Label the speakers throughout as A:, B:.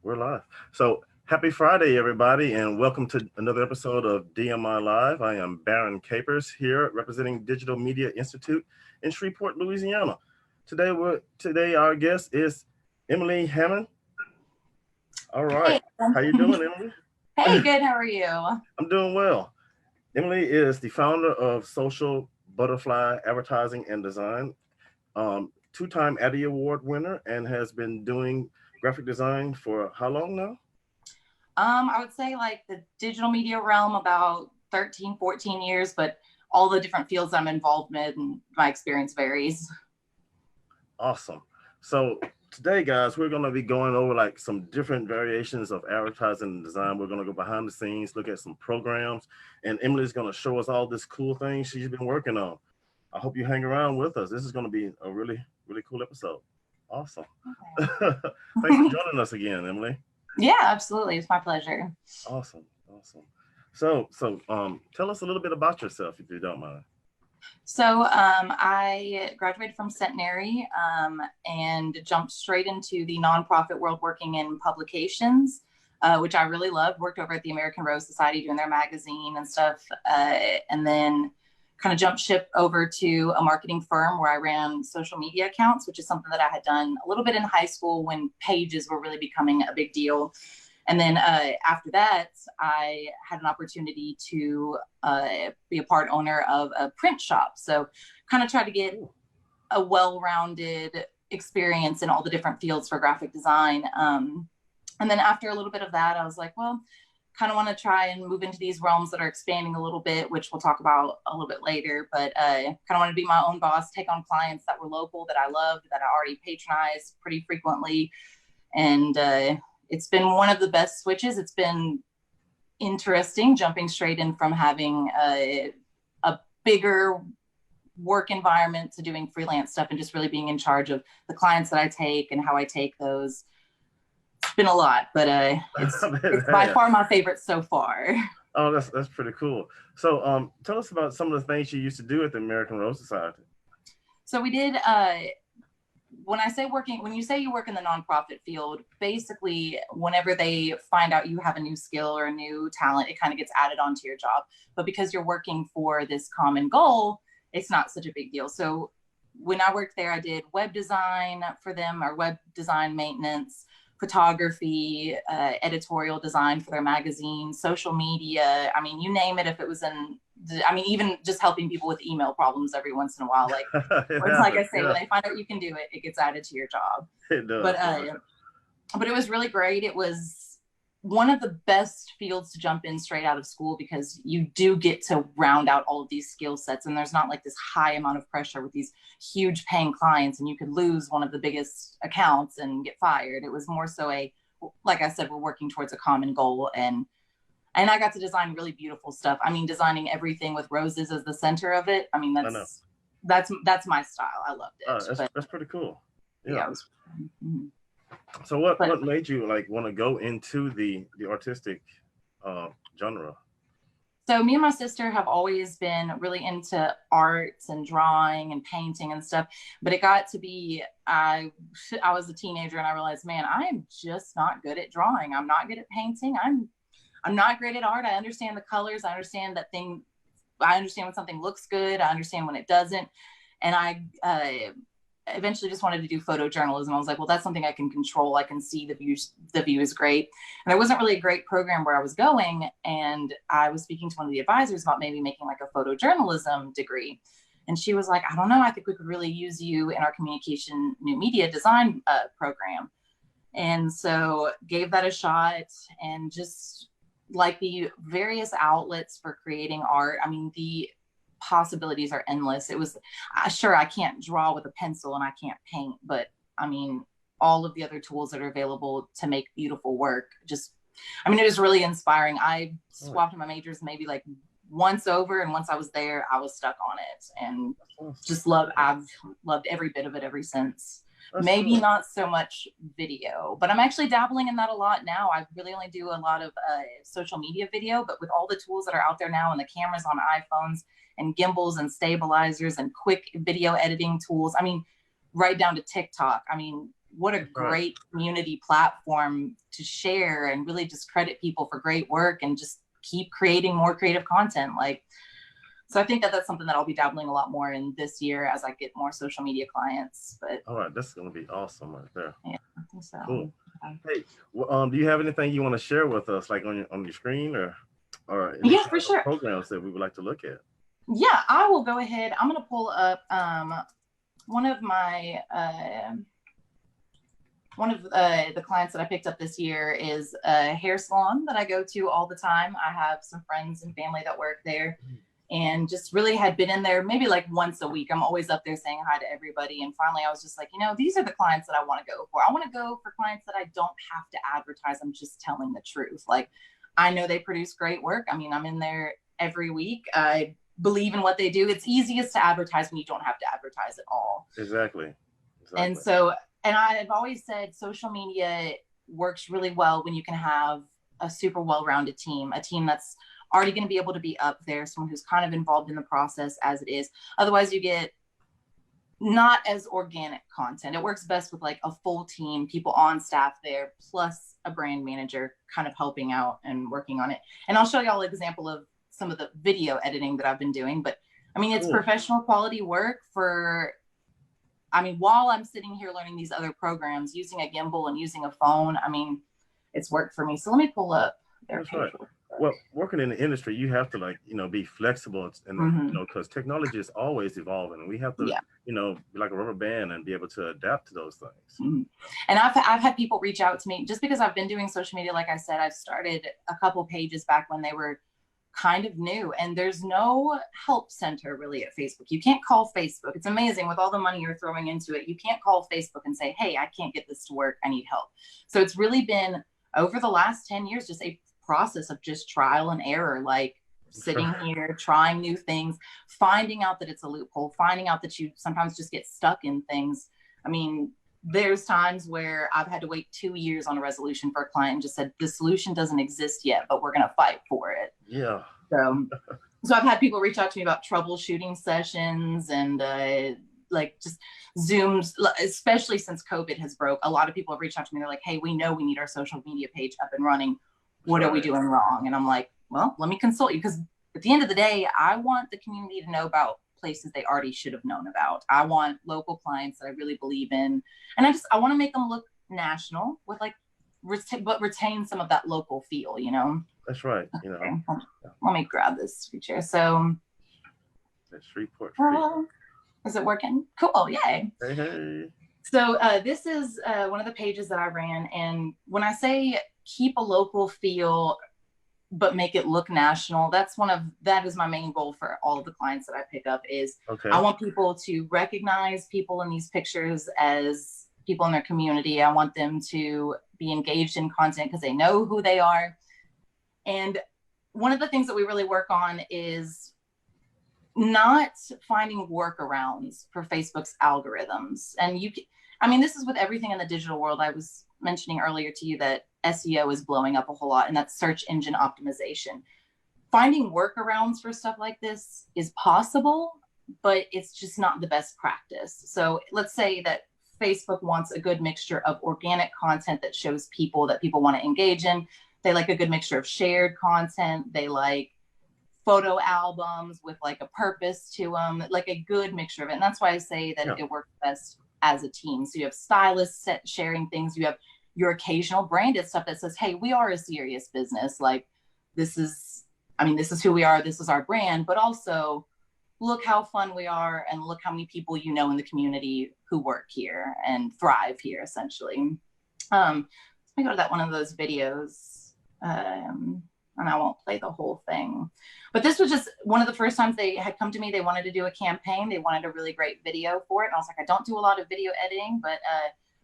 A: We're live. So happy Friday, everybody, and welcome to another episode of DMI Live. I am Baron Capers here representing Digital Media Institute in Shreveport, Louisiana. Today our guest is Emily Hamann. All right.
B: Hey.
A: How you doing, Emily?
B: Hey, good. How are you?
A: I'm doing well. Emily is the founder of Social Butterfly Advertising and Design, two-time Addy Award winner, and has been doing graphic design for how long now?
B: I would say like the digital media realm about 13, 14 years, but all the different fields I'm involved in, and my experience varies.
A: Awesome. So today, guys, we're going to be going over like some different variations of advertising and design. We're going to go behind the scenes, look at some programs, and Emily's going to show us all this cool thing she's been working on. I hope you hang around with us. This is going to be a really, really cool episode. Awesome. Okay. Thanks for joining us again, Emily.
B: Yeah, absolutely. It's my pleasure.
A: Awesome. So tell us a little bit about yourself, if you don't mind.
B: So I graduated from Centenary and jumped straight into the nonprofit world working in publications, which I really loved. Worked over at the American Rose Society doing their magazine and stuff. And then kind of jumped ship over to a marketing firm where I ran social media accounts, which is something that I had done a little bit in high school when pages were really becoming a big deal. And then after that, I had an opportunity to be a part owner of a print shop. So kind of tried to get a well-rounded experience in all the different fields for graphic design. And then after a little bit of that, I was like, well, kind of want to try and move into these realms that are expanding a little bit, which we'll talk about a little bit later. But kind of want to be my own boss, take on clients that were local, that I loved, that I already patronized pretty frequently. And it's been one of the best switches. It's been interesting jumping straight in from having a bigger work environment to doing freelance stuff and just really being in charge of the clients that I take and how I take those. It's been a lot, but it's by far my favorite so far.
A: Oh, that's pretty cool. So tell us about some of the things you used to do at the American Rose Society.
B: So we did when you say you work in the nonprofit field, basically whenever they find out you have a new skill or a new talent, it kind of gets added onto your job. But because you're working for this common goal, it's not such a big deal. So when I worked there, I did web design for them, or web design maintenance, photography, editorial design for their magazine, social media. I mean, you name it. If it was even just helping people with email problems every once in a while, like, like I say, when they find out you can do it, it gets added to your job.
A: It does.
B: But it was really great. It was one of the best fields to jump in straight out of school, because you do get to round out all of these skill sets, and there's not like this high amount of pressure with these huge paying clients, and you could lose one of the biggest accounts and get fired. It was more so like I said, we're working towards a common goal, and I got to design really beautiful stuff. I mean, designing everything with roses as the center of it. I mean, that's my style. I loved it.
A: That's pretty cool. Yeah. So what made you like want to go into the artistic genre?
B: So me and my sister have always been really into arts and drawing and painting and stuff, but it got to be, I was a teenager and I realized, man, I am just not good at drawing. I'm not good at painting. I'm not great at art. I understand the colors. I understand I understand when something looks good. I understand when it doesn't. And I eventually just wanted to do photojournalism. I was like, well, that's something I can control. I can see the view is great. And there wasn't really a great program where I was going. And I was speaking to one of the advisors about maybe making like a photojournalism degree. And she was like, I don't know, I think we could really use you in our communication new media design program. And so gave that a shot, and just like the various outlets for creating art. I mean, the possibilities are endless. It was sure I can't draw with a pencil and I can't paint, but I mean, all of the other tools that are available to make beautiful work, it was really inspiring. I swapped my majors maybe like once over, and once I was there, I was stuck on it, and I've loved every bit of it ever since. Maybe not so much video, but I'm actually dabbling in that a lot now. I really only do a lot of social media video, but with all the tools that are out there now and the cameras on iPhones and gimbals and stabilizers and quick video editing tools, I mean, right down to TikTok. I mean, what a great community platform to share and really just credit people for great work and just keep creating more creative content. Like, so I think that that's something that I'll be dabbling a lot more in this year as I get more social media clients. But
A: all right, that's going to be awesome right there.
B: yeah, I think so.
A: Cool. Hey, well, do you have anything you want to share with us, like on your screen, or
B: yeah, for sure,
A: programs that we would like to look at?
B: Yeah, I will go ahead. I'm going to pull up one of my the clients that I picked up this year is a hair salon that I go to all the time. I have some friends and family that work there, and just really had been in there maybe like once a week. I'm always up there saying hi to everybody. And finally I was just like, you know, these are the clients that I want to go for. I want to go for clients that I don't have to advertise. I'm just telling the truth. Like, I know they produce great work. I mean, I'm in there every week. I believe in what they do. It's easiest to advertise when you don't have to advertise at all.
A: Exactly.
B: And so, and I've always said social media works really well when you can have a super well-rounded team, a team that's already going to be able to be up there, someone who's kind of involved in the process as it is. Otherwise you get not as organic content. It works best with like a full team, people on staff there, plus a brand manager kind of helping out and working on it. And I'll show y'all an example of some of the video editing that I've been doing. But I mean, it's professional quality work for, I mean, while I'm sitting here learning these other programs, using a gimbal and using a phone, I mean, it's worked for me. So let me pull up their page.
A: Well, working in the industry, you have to, like, you know, be flexible and, you know, because technology is always evolving, and we have to, you know, be like a rubber band and be able to adapt to those things.
B: And I've had people reach out to me just because I've been doing social media. Like I said, I've started a couple pages back when they were kind of new, and there's no help center really at Facebook. You can't call Facebook. It's amazing with all the money you're throwing into it. You can't call Facebook and say, hey, I can't get this to work. I need help. So it's really been over the last 10 years, just a process of just trial and error, like sitting here, trying new things, finding out that it's a loophole, finding out that you sometimes just get stuck in things. I mean, there's times where I've had to wait 2 years on a resolution for a client and just said, the solution doesn't exist yet, but we're going to fight for it.
A: Yeah.
B: So I've had people reach out to me about troubleshooting sessions and like just Zooms, especially since COVID has broke. A lot of people have reached out to me. They're like, hey, we know we need our social media page up and running. What are we doing wrong? And I'm like, well, let me consult you, because at the end of the day, I want the community to know about places they already should have known about. I want local clients that I really believe in. And I want to make them look national with like, but retain some of that local feel, you know?
A: That's right. You know,
B: let me grab this feature. So
A: that's Shreveport.
B: Is it working? Cool. Yay.
A: Hey.
B: So this is one of the pages that I ran. And when I say keep a local feel, but make it look national, that is my main goal for all of the clients that I pick up is I want people to recognize people in these pictures as people in their community. I want them to be engaged in content because they know who they are. And one of the things that we really work on is not finding workarounds for Facebook's algorithms. And I mean, this is with everything in the digital world. I was mentioning earlier to you that SEO is blowing up a whole lot, and that's search engine optimization. Finding workarounds for stuff like this is possible, but it's just not the best practice. So let's say that Facebook wants a good mixture of organic content that shows people that people want to engage in. They like a good mixture of shared content. They like photo albums with like a purpose to them, like a good mixture of it. And that's why I say that it works best as a team. So you have stylists sharing things. You have your occasional branded stuff that says, hey, we are a serious business. Like this is who we are. This is our brand, but also look how fun we are and look how many people you know in the community who work here and thrive here, essentially. Let me go to that one of those videos. And I won't play the whole thing, but this was just one of the first times they had come to me. They wanted to do a campaign. They wanted a really great video for it. And I was like, I don't do a lot of video editing, but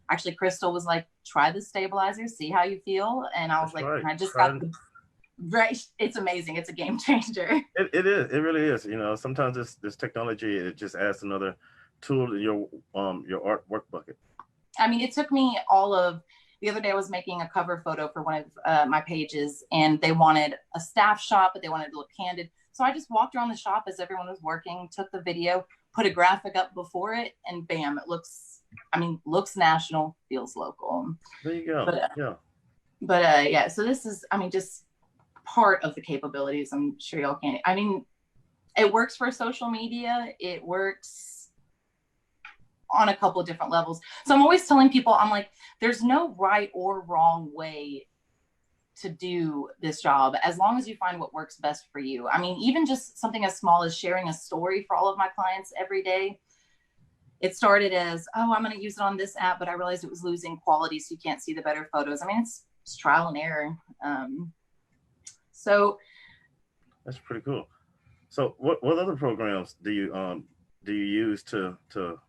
B: actually Crystal was like, try the stabilizer, see how you feel. And I was and I just got it's amazing. It's a game changer.
A: It is. It really is. You know, sometimes this technology, it just adds another tool to your art work bucket.
B: I mean, it took me the other day I was making a cover photo for one of my pages, and they wanted a staff shot, but they wanted to look candid. So I just walked around the shop as everyone was working, took the video, put a graphic up before it, and bam, it looks, looks national, feels local.
A: There you go.
B: Yeah, so this is, just part of the capabilities. I'm sure y'all can. It works for social media. It works on a couple of different levels. So I'm always telling people, I'm like, there's no right or wrong way to do this job, as long as you find what works best for you. Even just something as small as sharing a story for all of my clients every day. It started as, oh, I'm going to use it on this app, but I realized it was losing quality, so you can't see the better photos. It's trial and error. So
A: that's pretty cool. So what other programs do you use to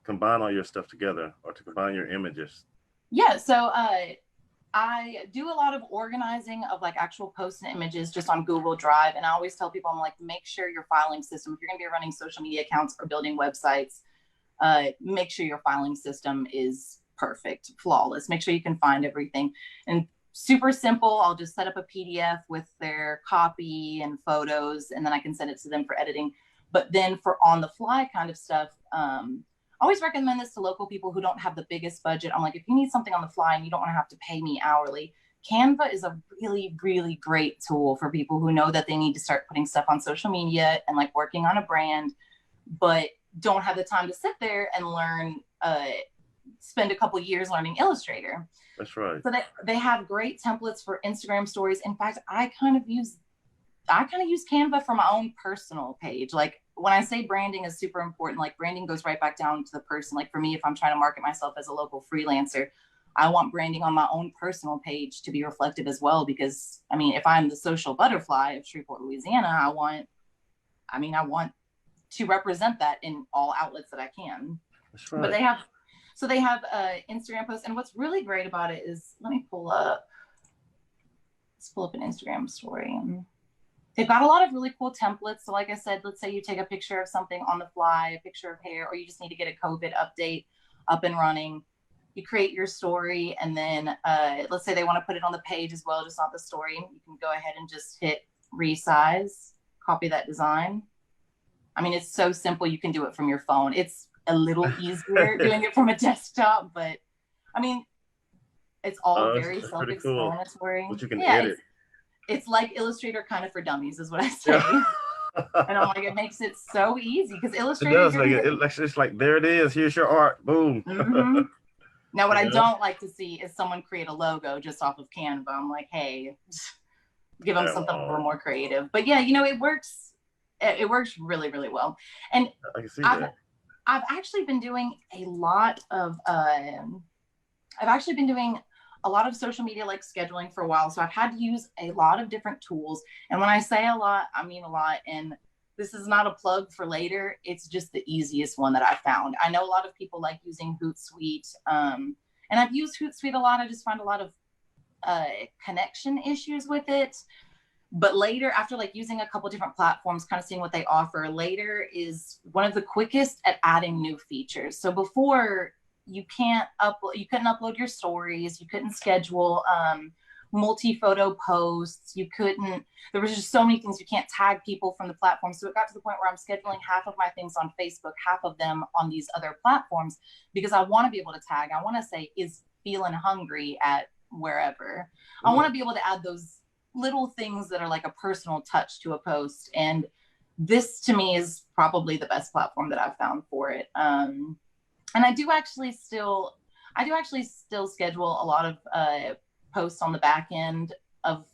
A: combine all your stuff together, or to combine your images?
B: Yeah, so I do a lot of organizing of like actual posts and images just on Google Drive. And I always tell people, I'm like, make sure your filing system, if you're going to be running social media accounts or building websites, make sure your filing system is perfect, flawless. Make sure you can find everything. And super simple, I'll just set up a PDF with their copy and photos, and then I can send it to them for editing. But then for on the fly kind of stuff, I always recommend this to local people who don't have the biggest budget. I'm like, if you need something on the fly and you don't want to have to pay me hourly, Canva is a really, really great tool for people who know that they need to start putting stuff on social media and like working on a brand, but don't have the time to sit there and learn, spend a couple years learning Illustrator.
A: That's right.
B: So they have great templates for Instagram stories. In fact, I kind of use Canva for my own personal page. Like when I say branding is super important, like branding goes right back down to the person. Like for me, if I'm trying to market myself as a local freelancer, I want branding on my own personal page to be reflective as well. Because if I'm the social butterfly of Shreveport, Louisiana, I want to represent that in all outlets that I can.
A: That's right.
B: But they have Instagram posts. And what's really great about it is, let's pull up an Instagram story. They've got a lot of really cool templates. So like I said, let's say you take a picture of something on the fly, a picture of hair, or you just need to get a COVID update up and running. You create your story, and then let's say they want to put it on the page as well, just not the story. You can go ahead and just hit resize, copy that design. It's so simple. You can do it from your phone. It's a little easier doing it from a desktop, but it's all very self-explanatory.
A: Cool. But you can edit.
B: It's like Illustrator kind of for dummies, is what I say. Yeah. And I'm like, it makes it so easy, because Illustrator.
A: It's like, there it is. Here's your art. Boom.
B: Mm-hmm. Now, what I don't like to see is someone create a logo just off of Canva. I'm like, hey, give them something a little more creative. But yeah, it works. It works really, really well. And
A: I can see that.
B: I've actually been doing a lot of social media like scheduling for a while. So I've had to use a lot of different tools. And when I say a lot, I mean a lot. And this is not a plug for later. It's just the easiest one that I found. I know a lot of people like using Hootsuite. And I've used Hootsuite a lot. I just find a lot of connection issues with it. But later, after like using a couple different platforms, kind of seeing what they offer, later is one of the quickest at adding new features. So before, you couldn't upload your stories, you couldn't schedule multi-photo posts, there was just so many things. You can't tag people from the platform. So it got to the point where I'm scheduling half of my things on Facebook, half of them on these other platforms, because I want to be able to tag. I want to say, is feeling hungry at wherever. I want to be able to add those little things that are like a personal touch to a post. And this to me is probably the best platform that I've found for it. And I do actually still schedule a lot of posts on the back end of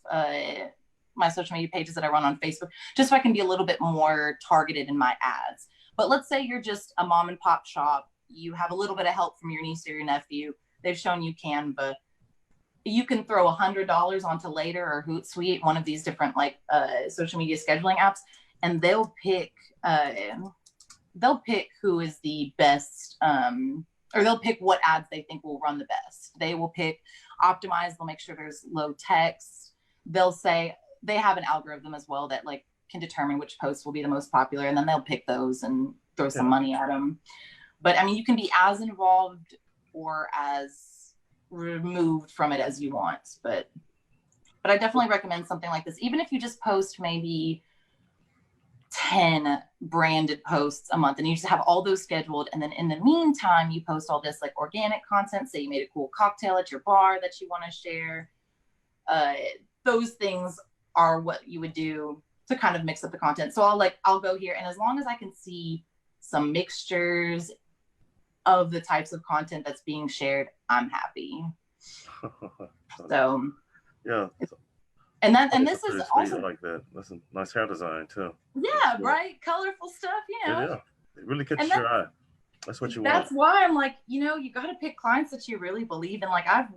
B: my social media pages that I run on Facebook, just so I can be a little bit more targeted in my ads. But let's say you're just a mom and pop shop, you have a little bit of help from your niece or your nephew, they've shown you Canva, you can throw $100 onto Later or Hootsuite, one of these different like social media scheduling apps, and they'll pick who is the best, or they'll pick what ads they think will run the best. They will pick optimize. They'll make sure there's low text. They'll say they have an algorithm as well that like can determine which posts will be the most popular, and then they'll pick those and throw some money at them. But you can be as involved or as removed from it as you want. But I definitely recommend something like this, even if you just post maybe 10 branded posts a month, and you just have all those scheduled. And then in the meantime, you post all this like organic content. Say you made a cool cocktail at your bar that you want to share. Those things are what you would do to kind of mix up the content. So I'll go here, and as long as I can see some mixtures of the types of content that's being shared, I'm happy. So
A: yeah.
B: And this is also
A: like that. That's a nice hair design too.
B: Yeah, right. Colorful stuff,
A: Yeah, it really catches your eye. That's what you want.
B: That's why I'm like, you got to pick clients that you really believe in. Like I've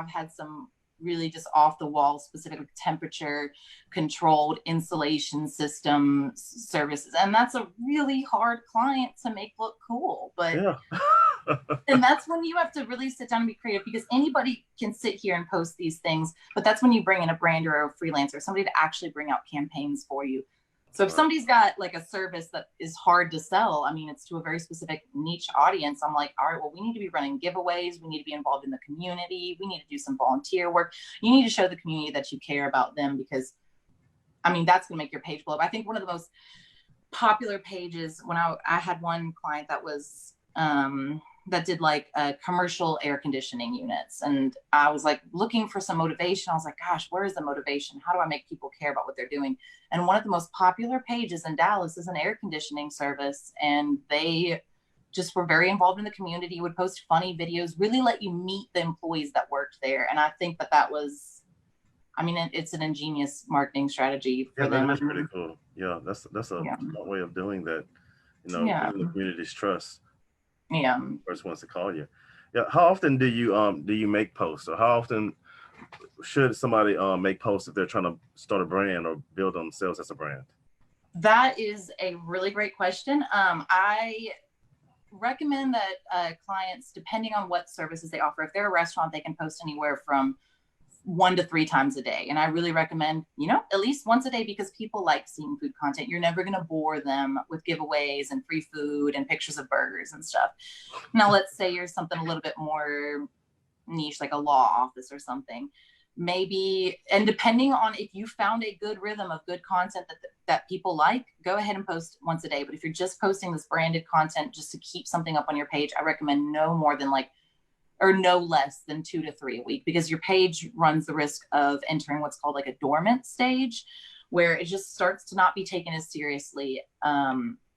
B: had some really just off the wall, specific temperature controlled insulation system services, and that's a really hard client to make look cool. But and that's when you have to really sit down and be creative, because anybody can sit here and post these things, but that's when you bring in a brander or a freelancer, somebody to actually bring out campaigns for you. So if somebody's got like a service that is hard to sell, I mean, it's to a very specific niche audience, I'm like, all right, well, we need to be running giveaways. We need to be involved in the community. We need to do some volunteer work. You need to show the community that you care about them, because, I mean, that's going to make your page blow up. I think one of the most popular pages, when I had one client that was, that did like commercial air conditioning units. And I was like looking for some motivation. I was like, gosh, where is the motivation? How do I make people care about what they're doing? And one of the most popular pages in Dallas is an air conditioning service. And they just were very involved in the community, would post funny videos, really let you meet the employees that worked there. And I think that was, I mean, it's an ingenious marketing strategy for them.
A: That's pretty cool. Yeah, that's a smart way of doing that. Building the community's trust.
B: Yeah.
A: First wants to call you. Yeah. How often do you make posts, or how often should somebody make posts if they're trying to start a brand or build themselves as a brand?
B: That is a really great question. I recommend that clients, depending on what services they offer, if they're a restaurant, they can post anywhere from 1 to 3 times a day. And I really recommend, at least once a day, because people like seeing food content. You're never going to bore them with giveaways and free food and pictures of burgers and stuff. Now, let's say you're something a little bit more niche, like a law office or something. Maybe, and depending on if you found a good rhythm of good content that people like, go ahead and post once a day. But if you're just posting this branded content just to keep something up on your page, I recommend no less than 2 to 3 a week, because your page runs the risk of entering what's called like a dormant stage, where it just starts to not be taken as seriously.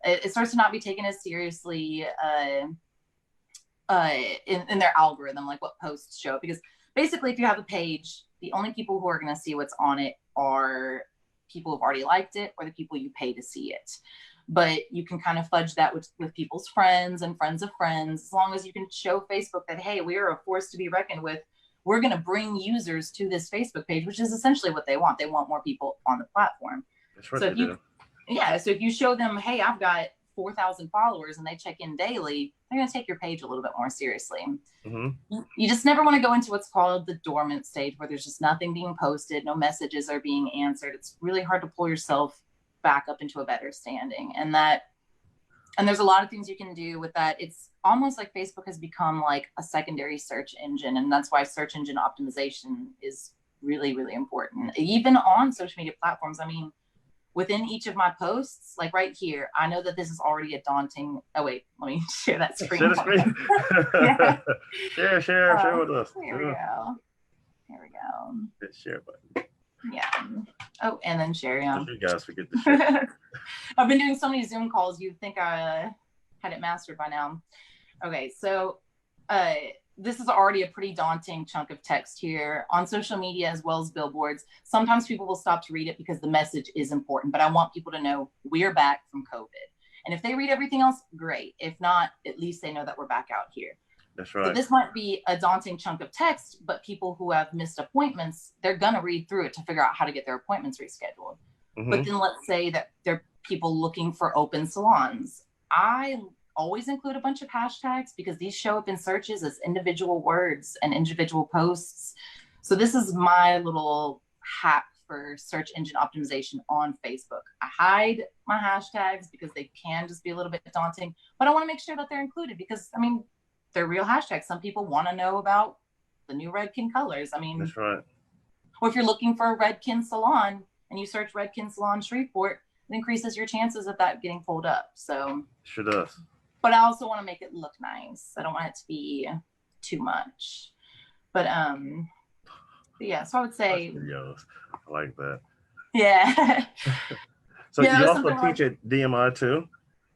B: It starts to not be taken as seriously in their algorithm, like what posts show. Because basically, if you have a page, the only people who are going to see what's on it are people who've already liked it, or the people you pay to see it. But you can kind of fudge that with people's friends and friends of friends, as long as you can show Facebook that, hey, we are a force to be reckoned with. We're going to bring users to this Facebook page, which is essentially what they want. They want more people on the platform.
A: That's right.
B: So if you show them, hey, I've got 4,000 followers and they check in daily, they're going to take your page a little bit more seriously. Mm-hmm. You just never want to go into what's called the dormant stage, where there's just nothing being posted, no messages are being answered. It's really hard to pull yourself back up into a better standing. And there's a lot of things you can do with that. It's almost like Facebook has become like a secondary search engine. And that's why search engine optimization is really, really important. Even on social media platforms. I mean, within each of my posts, like right here, I know that this is already a daunting, let me share that screen.
A: Share the screen. Yeah. share with us.
B: Here we go.
A: Hit share button.
B: Yeah. Oh, and then share. Yeah.
A: You guys forget to share.
B: I've been doing so many Zoom calls. You'd think I had it mastered by now. Okay, so this is already a pretty daunting chunk of text here on social media as well as billboards. Sometimes people will stop to read it because the message is important, but I want people to know we're back from COVID. And if they read everything else, great. If not, at least they know that we're back out here.
A: That's right.
B: So this might be a daunting chunk of text, but people who have missed appointments, they're going to read through it to figure out how to get their appointments rescheduled. Mm-hmm. But then let's say that they're people looking for open salons. I always include a bunch of hashtags because these show up in searches as individual words and individual posts. So this is my little hack for search engine optimization on Facebook. I hide my hashtags because they can just be a little bit daunting, but I want to make sure that they're included because, I mean, they're real hashtags. Some people want to know about the new Redken colors. I mean,
A: that's right.
B: Or if you're looking for a Redken salon and you search Redken Salon Shreveport, it increases your chances of that getting pulled up. So
A: sure does.
B: But I also want to make it look nice. I don't want it to be too much. But yeah, so I would say
A: Videos. I like that.
B: Yeah.
A: So
B: yeah,
A: you also teach at DMI too,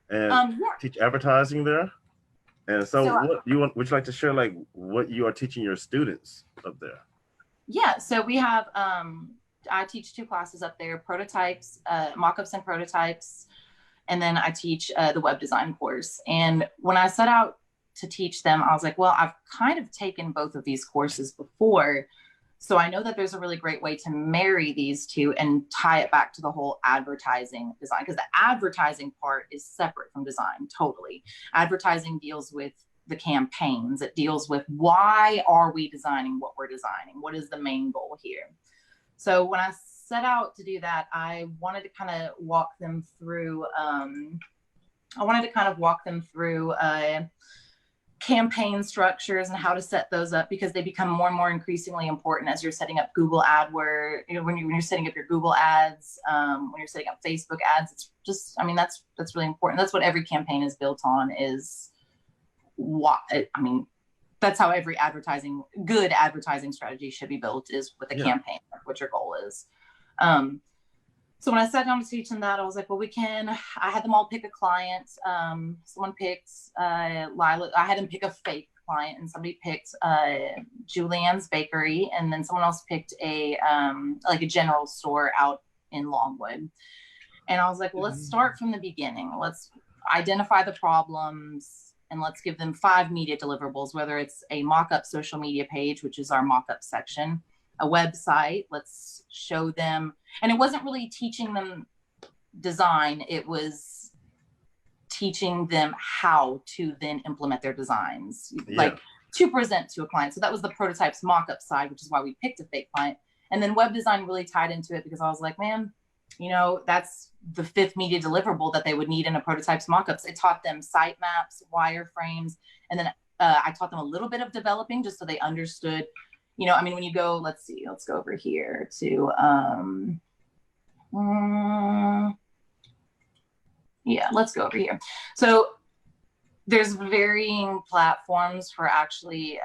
A: and
B: yeah.
A: teach advertising there. And so what you want? Would you like to share like what you are teaching your students up there?
B: Yeah, so we have I teach 2 classes up there: prototypes, mock-ups and prototypes, and then I teach the web design course. And when I set out to teach them, I was like, well, I've kind of taken both of these courses before, so I know that there's a really great way to marry these two and tie it back to the whole advertising design, because the advertising part is separate from design totally. Advertising deals with the campaigns. It deals with why are we designing what we're designing? What is the main goal here? So when I set out to do that, I wanted to kind of walk them through, campaign structures and how to set those up, because they become more and more increasingly important as you're setting up Google AdWords, when you're setting up your Google ads, when you're setting up Facebook ads. It's just, I mean, that's really important. That's what every campaign is built on, is what, I mean, that's how every good advertising strategy should be built, is with a campaign, what your goal is. So when I sat down to teach them that, I was like, well, I had them all pick a client. Someone picked Lila. I had them pick a fake client, and somebody picked Julianne's Bakery. And then someone else picked a general store out in Longwood. And I was like, well, let's start from the beginning. Let's identify the problems, and let's give them 5 media deliverables, whether it's a mock-up social media page, which is our mock-up section, a website. Let's show them. And it wasn't really teaching them design. It was teaching them how to then implement their designs, like to present to a client. So that was the prototypes mock-up side, which is why we picked a fake client. And then web design really tied into it, because I was like, man, that's the 5th media deliverable that they would need in a prototypes mock-ups. It taught them sitemaps, wireframes, and then I taught them a little bit of developing, just so they understood. When you go, let's go over here to, let's go over here. So there's varying platforms for actually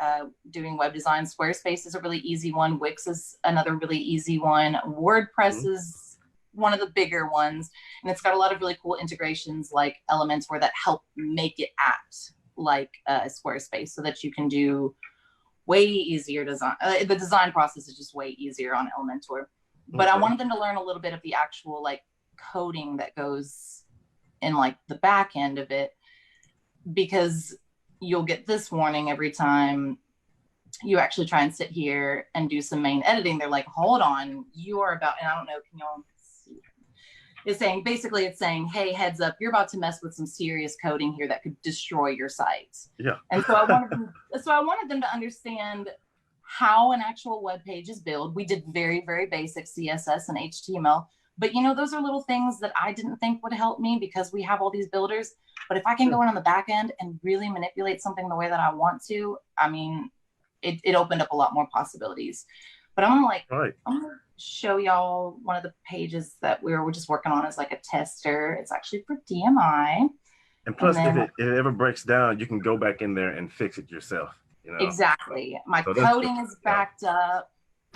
B: doing web design. Squarespace is a really easy one. Wix is another really easy one. WordPress is one of the bigger ones. And it's got a lot of really cool integrations like Elementor that help make it act like Squarespace, so that you can do way easier design. The design process is just way easier on Elementor. But I wanted them to learn a little bit of the actual coding that goes in the back end of it, because you'll get this warning every time you actually try and sit here and do some main editing. They're like, hold on, you are about, and I don't know, can y'all see? It's saying, hey, heads up, you're about to mess with some serious coding here that could destroy your site. Yeah. And so I wanted them to understand how an actual web page is built. We did very, very basic CSS and HTML, but those are little things that I didn't think would help me, because we have all these builders. But if I can go in on the back end and really manipulate something the way that I want to, I mean, it opened up a lot more possibilities. But I'm gonna show y'all one of the pages that we're just working on as a tester. It's actually for DMI.
A: And plus, if it ever breaks down, you can go back in there and fix it yourself.
B: Exactly. My coding is backed up.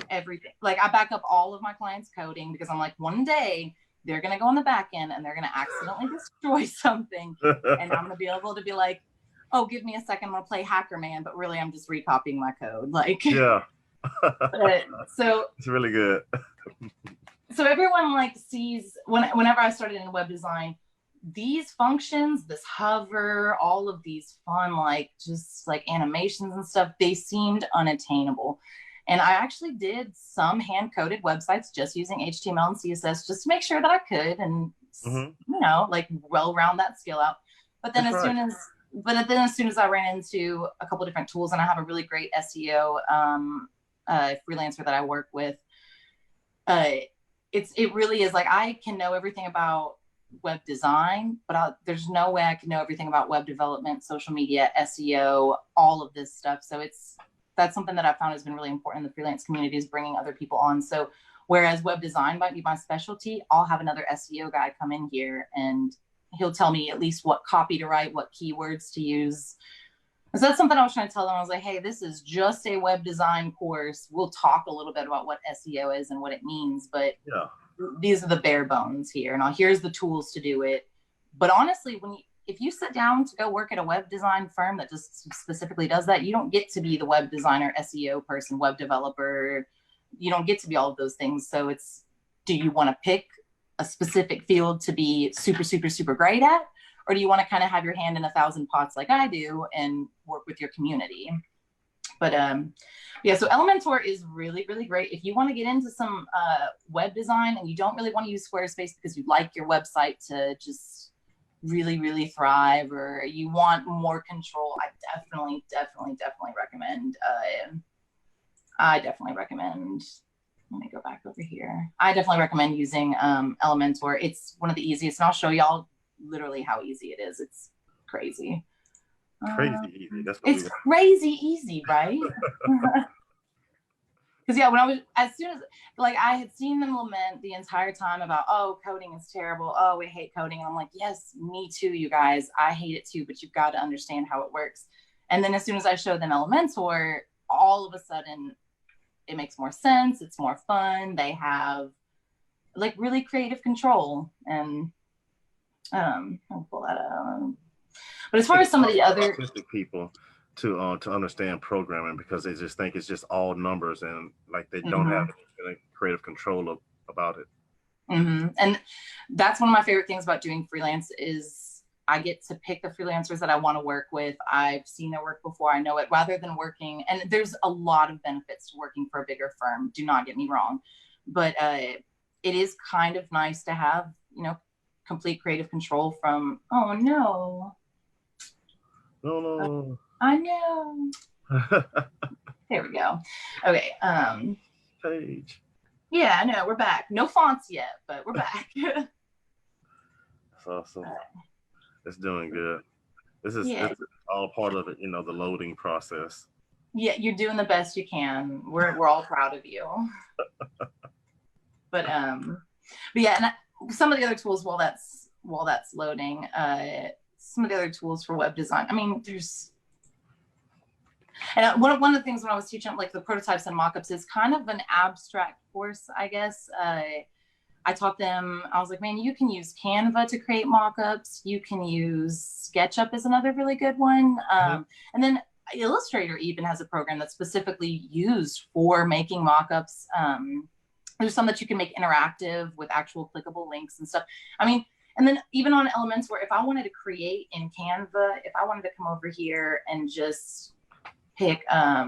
B: Everything. I back up all of my clients' coding, because I'm like, one day they're gonna go on the back end and they're gonna accidentally destroy something, and I'm gonna be able to be like, oh, give me a second, I'm gonna play Hacker Man, but really I'm just recopying my code. So
A: it's really good.
B: So everyone sees whenever I started in web design, these functions, this hover, all of these fun animations and stuff, they seemed unattainable. And I actually did some hand-coded websites just using HTML and CSS, just to make sure that I could, and round that skill out. But then as soon as I ran into a couple of different tools, and I have a really great SEO freelancer that I work with, it really is I can know everything about web design, but there's no way I can know everything about web development, social media, SEO, all of this stuff. So that's something that I found has been really important in the freelance community, is bringing other people on. So Whereas web design might be my specialty, I'll have another SEO guy come in here and he'll tell me at least what copy to write, what keywords to use. So that's something I was trying to tell them. I was like, hey, this is just a web design course. We'll talk a little bit about what SEO is and what it means, but these are the bare bones here. And here's the tools to do it. But honestly, if you sit down to go work at a web design firm that just specifically does that, you don't get to be the web designer, SEO person, web developer. You don't get to be all of those things. So it's, do you want to pick a specific field to be super, super, super great at? Or do you want to kind of have your hand in 1,000 pots like I do and work with your community? But yeah, so Elementor is really, really great. If you want to get into some web design and you don't really want to use Squarespace because you like your website to just really, really thrive, or you want more control, I definitely recommend. Let me go back over here. I definitely recommend using Elementor. It's one of the easiest, and I'll show y'all literally how easy it is. It's crazy.
A: Crazy easy. That's what
B: it's crazy easy, right? Because yeah, when I was, as soon as, like, I had seen them lament the entire time about, oh, coding is terrible. Oh, we hate coding. And I'm like, yes, me too, you guys. I hate it too, but you've got to understand how it works. And then as soon as I showed them Elementor, all of a sudden it makes more sense. It's more fun. They have like really creative control. And I'll pull that out. But as far as some of the other
A: people to understand programming, because they just think it's just all numbers and like they don't have any creative control about it.
B: And that's one of my favorite things about doing freelance is I get to pick the freelancers that I want to work with. I've seen their work before. I know it, rather than working. And there's a lot of benefits to working for a bigger firm. Do not get me wrong. But it is kind of nice to have, you know, complete creative control from, oh no.
A: No.
B: I know. There we go. Okay.
A: Page.
B: Yeah, I know. We're back. No fonts yet, but we're back.
A: That's awesome. It's doing good. This is all part of it, you know, the loading process.
B: Yeah, you're doing the best you can. We're all proud of you. But yeah, and some of the other tools while that's loading, some of the other tools for web design. I mean, there's, and one of the things when I was teaching like the prototypes and mockups is kind of an abstract course, I guess. I taught them, I was like, man, you can use Canva to create mockups. You can use SketchUp is another really good one. And then Illustrator even has a program that's specifically used for making mockups. There's some that you can make interactive with actual clickable links and stuff. I mean, and then even on Elementor, if I wanted to create in Canva, if I wanted to come over here and just pick, I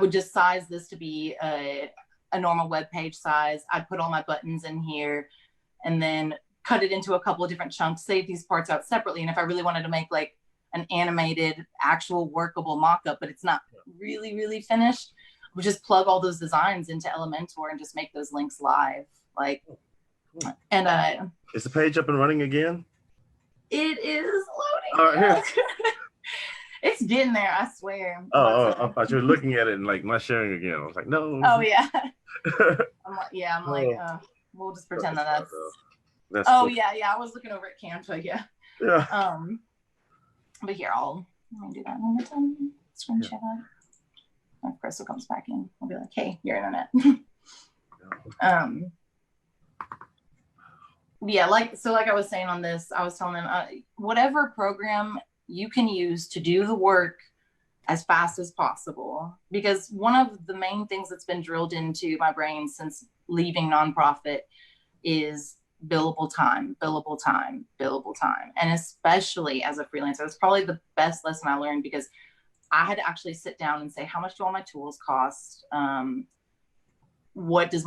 B: would just size this to be a normal web page size. I'd put all my buttons in here and then cut it into a couple of different chunks, save these parts out separately. And if I really wanted to make like an animated, actual workable mockup, but it's not really, really finished, we just plug all those designs into Elementor and just make those links live. Like, and
A: is the page up and running again?
B: It is loading.
A: All right, here.
B: It's getting there, I swear.
A: I thought you were looking at it and like not sharing again. I was like, no.
B: Oh yeah. I'm like, we'll just pretend that's oh cool. Yeah. I was looking over at Canva, yeah. But here, let me do that one more time. Screen share that. If Crystal comes back in, I'll be like, hey, your internet. Yeah, like I was saying on this, I was telling them, whatever program you can use to do the work as fast as possible. Because one of the main things that's been drilled into my brain since leaving nonprofit is billable time. And especially as a freelancer, it's probably the best lesson I learned, because I had to actually sit down and say, how much do all my tools cost? What does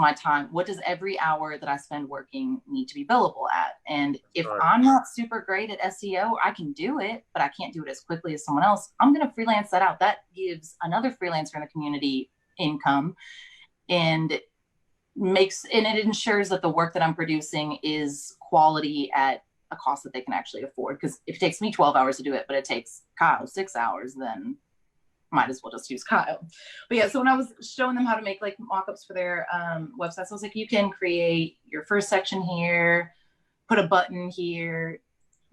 B: every hour that I spend working need to be billable at? And if I'm not super great at SEO, I can do it, but I can't do it as quickly as someone else. I'm going to freelance that out. That gives another freelancer in the community income, and it ensures that the work that I'm producing is quality at a cost that they can actually afford. Because if it takes me 12 hours to do it, but it takes Kyle 6 hours, then might as well just use Kyle. But yeah, so when I was showing them how to make like mock-ups for their websites, I was like, you can create your first section here, put a button here,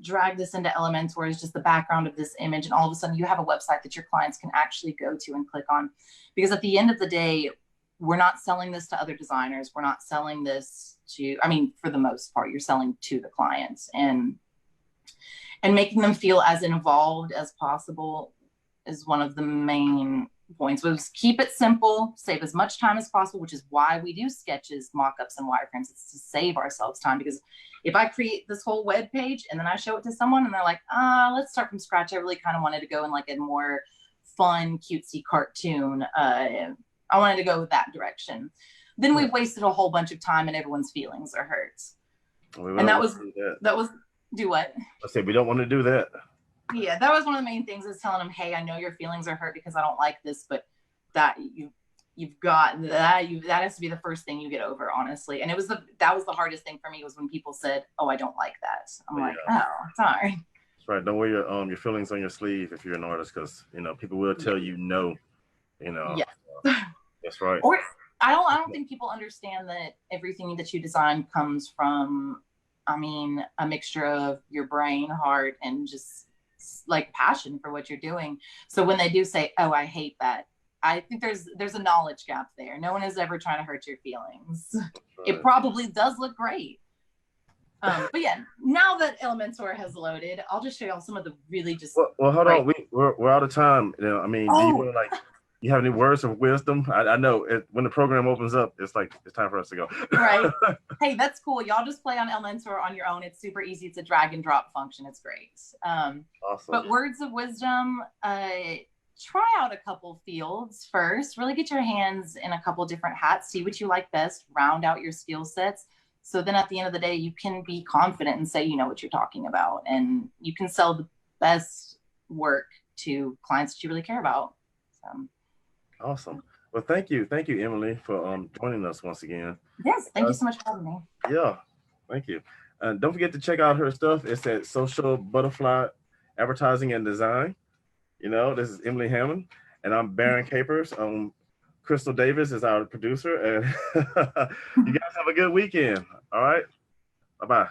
B: drag this into Elementor as just the background of this image, and all of a sudden you have a website that your clients can actually go to and click on. Because at the end of the day, we're not selling this to other designers. We're not selling this to, I mean, for the most part, you're selling to the clients, and making them feel as involved as possible is one of the main points. Was keep it simple, save as much time as possible, which is why we do sketches, mock-ups, and wireframes. It's to save ourselves time, because if I create this whole web page and then I show it to someone and they're like, let's start from scratch, I really kind of wanted to go in like a more fun, cutesy cartoon. I wanted to go with that direction. Then we've wasted a whole bunch of time and everyone's feelings are hurt. And that was do what?
A: I said we don't want to do that.
B: Yeah, that was one of the main things, is telling them, hey, I know your feelings are hurt because I don't like this, but that you've got that has to be the first thing you get over, honestly. And that was the hardest thing for me, was when people said, oh, I don't like that. I'm like, oh, sorry.
A: That's right. Don't wear your feelings on your sleeve if you're an artist, because people will tell you no.
B: Yeah.
A: That's right.
B: Or I don't think people understand that everything that you design comes from, I mean, a mixture of your brain, heart, and just like passion for what you're doing. So when they do say, oh, I hate that, I think there's a knowledge gap there. No one is ever trying to hurt your feelings. Right. It probably does look great. But yeah, now that Elementor has loaded, I'll just show y'all some of the really just.
A: Well, hold on, we're out of time. I mean, do you want to you have any words of wisdom? I know when the program opens up, it's like it's time for us to go.
B: Right. Hey, that's cool. Y'all just play on Elementor on your own. It's super easy. It's a drag and drop function. It's great.
A: Awesome.
B: But words of wisdom, try out a couple fields first. Really get your hands in a couple different hats. See what you like best. Round out your skill sets. So then at the end of the day, you can be confident and say you know what you're talking about. And you can sell the best work to clients that you really care about. So.
A: Awesome. Well, thank you, Emily, for joining us once again.
B: Yes, thank you so much for having me.
A: Yeah, thank you. And don't forget to check out her stuff. It's at Social Butterfly Advertising and Design. This is Emily Hamann, and I'm Baron Capers. Crystal Davis is our producer, and you guys have a good weekend. All right, bye-bye.